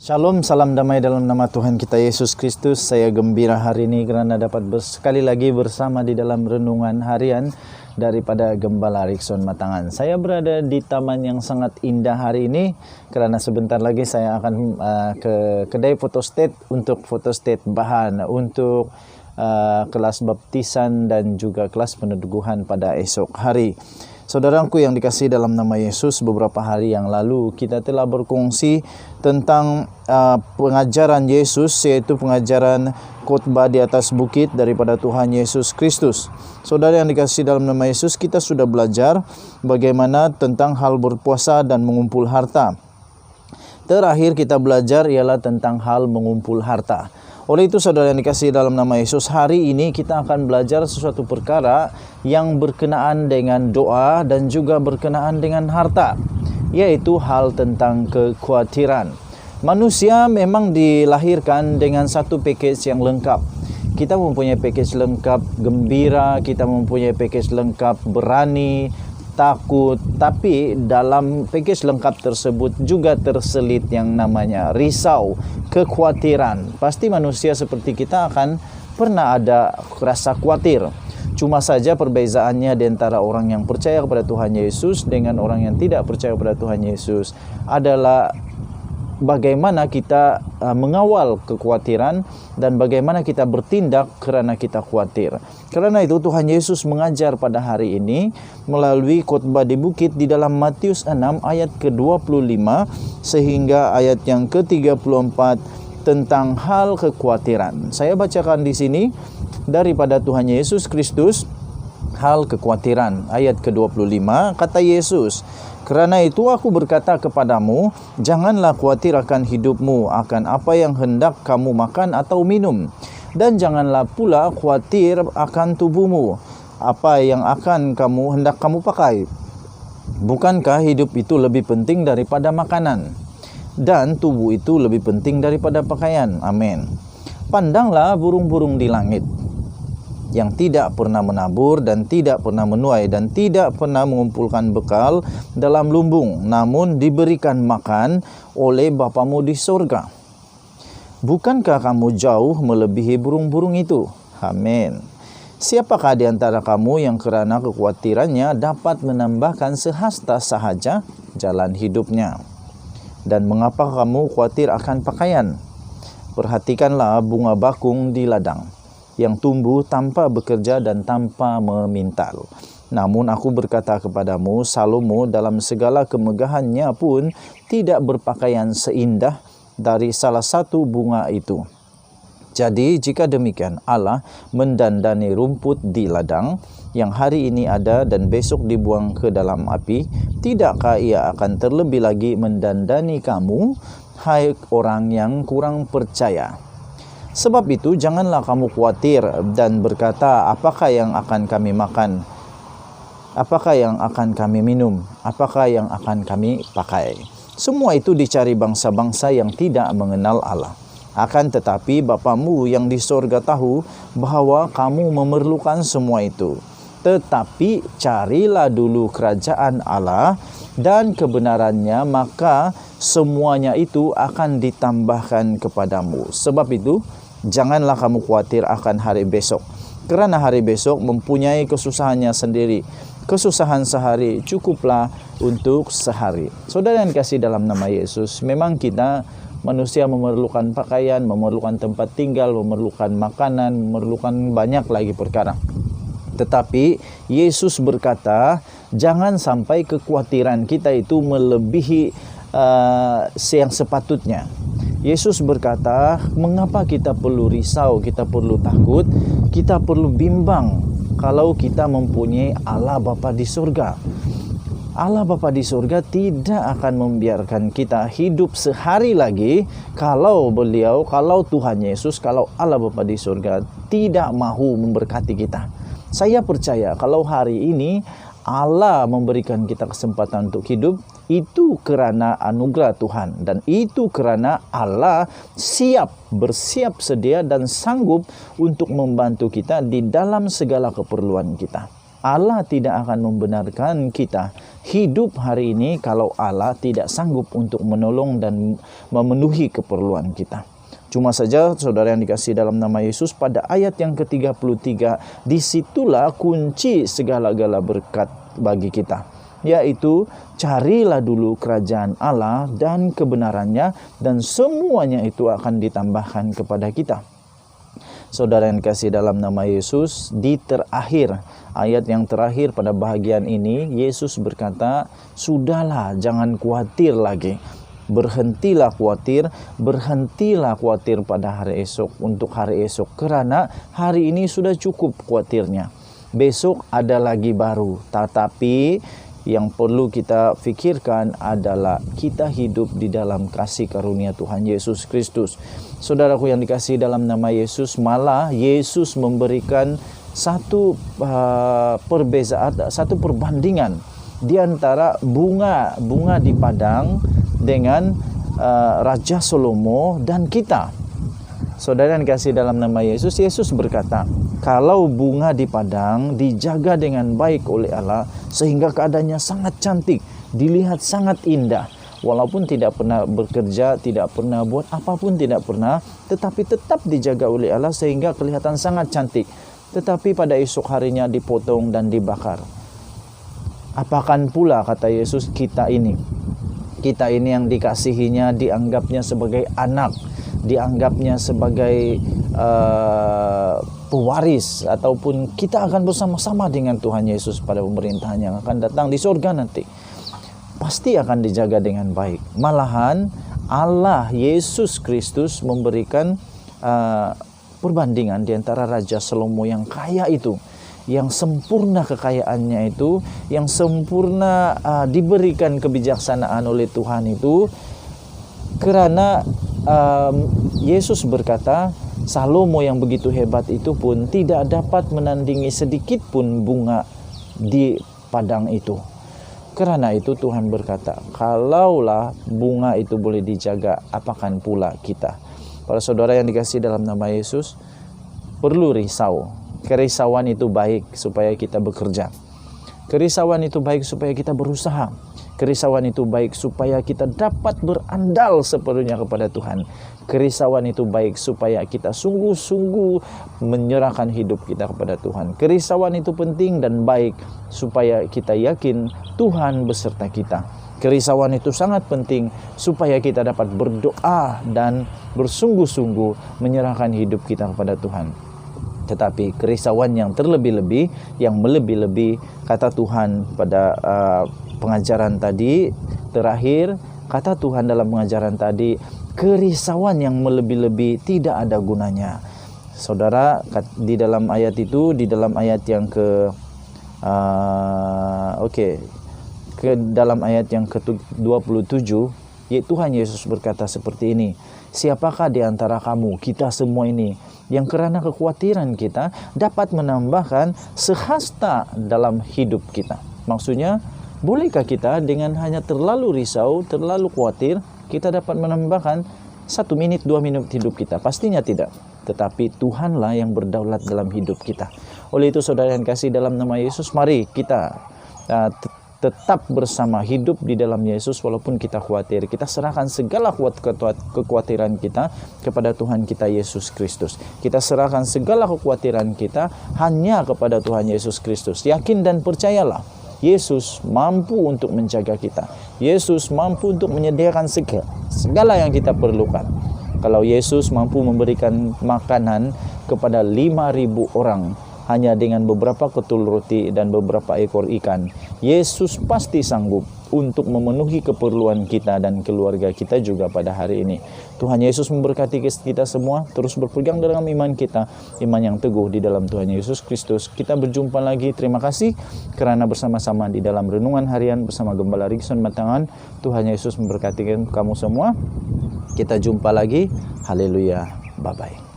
Shalom, salam damai dalam nama Tuhan kita Yesus Kristus. Saya gembira hari ini kerana dapat sekali lagi bersama di dalam renungan harian daripada Gembala Rikson Matangan. Saya berada di taman yang sangat indah hari ini kerana sebentar lagi saya akan ke kedai fotostat untuk fotostat bahan untuk kelas baptisan dan juga kelas peneduhan pada esok hari. Saudaraku yang dikasihi dalam nama Yesus, beberapa hari yang lalu kita telah berkongsi tentang pengajaran Yesus, yaitu pengajaran khotbah di atas bukit daripada Tuhan Yesus Kristus. Saudara yang dikasihi dalam nama Yesus, kita sudah belajar bagaimana tentang hal berpuasa dan mengumpul harta. Terakhir kita belajar ialah tentang hal mengumpul harta. Oleh itu saudara yang dikasihi dalam nama Yesus, hari ini kita akan belajar sesuatu perkara yang berkenaan dengan doa dan juga berkenaan dengan harta, yaitu hal tentang kekhawatiran. Manusia memang dilahirkan dengan satu package yang lengkap. Kita mempunyai package lengkap gembira, kita mempunyai package lengkap berani, takut, tapi dalam package lengkap tersebut juga terselit yang namanya risau, kekhawatiran. Pasti manusia seperti kita akan pernah ada rasa khawatir. Cuma saja perbezaannya di antara orang yang percaya kepada Tuhan Yesus dengan orang yang tidak percaya kepada Tuhan Yesus adalah bagaimana kita mengawal kekhawatiran dan bagaimana kita bertindak kerana kita khawatir. Kerana itu Tuhan Yesus mengajar pada hari ini melalui khotbah di bukit di dalam Matius 6 ayat ke-25 sehingga ayat yang ke-34 tentang hal kekhawatiran. Saya bacakan di sini daripada Tuhan Yesus Kristus, hal kekhawatiran. Ayat ke-25, kata Yesus, "Kerana itu aku berkata kepadamu, janganlah khawatir akan hidupmu, akan apa yang hendak kamu makan atau minum. Dan janganlah pula khawatir akan tubuhmu, apa yang akan hendak kamu pakai. Bukankah hidup itu lebih penting daripada makanan? Dan tubuh itu lebih penting daripada pakaian." Amin. "Pandanglah burung-burung di langit, yang tidak pernah menabur dan tidak pernah menuai dan tidak pernah mengumpulkan bekal dalam lumbung, namun diberikan makan oleh Bapamu di sorga. Bukankah kamu jauh melebihi burung-burung itu?" Amin. "Siapakah di antara kamu yang kerana kekhawatirannya dapat menambahkan sehasta sahaja jalan hidupnya? Dan mengapa kamu khawatir akan pakaian? Perhatikanlah bunga bakung di ladang, yang tumbuh tanpa bekerja dan tanpa memintal. Namun aku berkata kepadamu, Salomo dalam segala kemegahannya pun tidak berpakaian seindah dari salah satu bunga itu. Jadi jika demikian Allah mendandani rumput di ladang yang hari ini ada dan besok dibuang ke dalam api, tidakkah ia akan terlebih lagi mendandani kamu, hai orang yang kurang percaya? Sebab itu janganlah kamu khawatir dan berkata, apakah yang akan kami makan? Apakah yang akan kami minum? Apakah yang akan kami pakai? Semua itu dicari bangsa-bangsa yang tidak mengenal Allah. Akan tetapi Bapamu yang di sorga tahu bahawa kamu memerlukan semua itu. Tetapi carilah dulu kerajaan Allah dan kebenarannya, maka semuanya itu akan ditambahkan kepadamu. Sebab itu janganlah kamu khawatir akan hari besok, kerana hari besok mempunyai kesusahannya sendiri. Kesusahan sehari cukuplah untuk sehari." Saudara yang dikasihi dalam nama Yesus, memang kita manusia memerlukan pakaian, memerlukan tempat tinggal, memerlukan makanan, memerlukan banyak lagi perkara. Tetapi Yesus berkata, jangan sampai kekhawatiran kita itu melebihi yang sepatutnya. Yesus berkata, mengapa kita perlu risau, kita perlu takut, kita perlu bimbang kalau kita mempunyai Allah Bapa di surga. Allah Bapa di surga tidak akan membiarkan kita hidup sehari lagi kalau Tuhan Yesus, kalau Allah Bapa di surga tidak mahu memberkati kita. Saya percaya kalau hari ini Allah memberikan kita kesempatan untuk hidup, itu kerana anugerah Tuhan, dan itu kerana Allah bersiap sedia dan sanggup untuk membantu kita di dalam segala keperluan kita. Allah tidak akan membenarkan kita hidup hari ini kalau Allah tidak sanggup untuk menolong dan memenuhi keperluan kita. Cuma saja saudara yang dikasihi dalam nama Yesus, pada ayat yang ke-33 disitulah kunci segala-gala berkat bagi kita, yaitu carilah dulu kerajaan Allah dan kebenarannya, dan semuanya itu akan ditambahkan kepada kita. Saudara yang dikasihi dalam nama Yesus, di terakhir, ayat yang terakhir pada bahagian ini, Yesus berkata, sudahlah, jangan khawatir lagi. Berhentilah khawatir pada hari esok, untuk hari esok. Kerana hari ini sudah cukup khawatirnya. Besok ada lagi baru. Tetapi yang perlu kita fikirkan adalah kita hidup di dalam kasih karunia Tuhan Yesus Kristus. Saudaraku yang dikasihi dalam nama Yesus, malah Yesus memberikan satu perbandingan di antara bunga di padang dengan Raja Salomo dan kita. Saudara yang dikasihi dalam nama Yesus, Yesus berkata, kalau bunga di padang dijaga dengan baik oleh Allah sehingga keadaannya sangat cantik, dilihat sangat indah, walaupun tidak pernah bekerja, tidak pernah buat apapun, tidak pernah, tetapi tetap dijaga oleh Allah sehingga kelihatan sangat cantik. Tetapi pada esok harinya dipotong dan dibakar. Apakan pula, kata Yesus, kita ini yang dikasihinya, dianggapnya sebagai anak, dianggapnya sebagai pewaris, ataupun kita akan bersama-sama dengan Tuhan Yesus pada pemerintahan yang akan datang di surga nanti. Pasti akan dijaga dengan baik. Malahan Allah Yesus Kristus memberikan perbandingan di antara Raja Salomo yang kaya itu, yang sempurna kekayaannya itu, yang sempurna diberikan kebijaksanaan oleh Tuhan itu. Kerana Yesus berkata, Salomo yang begitu hebat itu pun tidak dapat menandingi sedikit pun bunga di padang itu. Kerana itu Tuhan berkata, kalaulah bunga itu boleh dijaga, apakan pula kita. Para saudara yang dikasihi dalam nama Yesus, perlu risau. Kerisauan itu baik supaya kita bekerja. Kerisauan itu baik supaya kita berusaha. Kerisauan itu baik supaya kita dapat berandal sepenuhnya kepada Tuhan. Kerisauan itu baik supaya kita sungguh-sungguh menyerahkan hidup kita kepada Tuhan. Kerisauan itu penting dan baik supaya kita yakin Tuhan beserta kita. Kerisauan itu sangat penting supaya kita dapat berdoa dan bersungguh-sungguh menyerahkan hidup kita kepada Tuhan. Tetapi kerisauan yang terlebih-lebih, yang melebih-lebih, kata Tuhan pada pengajaran tadi, terakhir, kata Tuhan dalam pengajaran tadi, kerisauan yang melebih-lebih tidak ada gunanya. Saudara, di dalam ayat itu, di dalam ayat yang dalam ayat yang ke-27, Tuhan Yesus berkata seperti ini, siapakah di antara kamu, kita semua ini, yang kerana kekhawatiran kita dapat menambahkan sehasta dalam hidup kita? Maksudnya, bolehkah kita dengan hanya terlalu risau, terlalu khawatir, kita dapat menambahkan 1 minit, 2 minit hidup kita? Pastinya tidak. Tetapi Tuhanlah yang berdaulat dalam hidup kita. Oleh itu saudara yang kasih dalam nama Yesus, mari kita tetap bersama, hidup di dalam Yesus walaupun kita khawatir. Kita serahkan segala kekhawatiran kita kepada Tuhan kita Yesus Kristus. Kita serahkan segala kekhawatiran kita hanya kepada Tuhan Yesus Kristus. Yakin dan percayalah, Yesus mampu untuk menjaga kita. Yesus mampu untuk menyediakan segala yang kita perlukan. Kalau Yesus mampu memberikan makanan kepada 5.000 orang hanya dengan beberapa ketul roti dan beberapa ekor ikan, Yesus pasti sanggup untuk memenuhi keperluan kita dan keluarga kita juga pada hari ini. Tuhan Yesus memberkati kita semua. Terus berpegang dalam iman kita, iman yang teguh di dalam Tuhan Yesus Kristus. Kita berjumpa lagi. Terima kasih kerana bersama-sama di dalam renungan harian bersama Gembala Rickson Matangan. Tuhan Yesus memberkati kamu semua. Kita jumpa lagi. Haleluya. Bye-bye.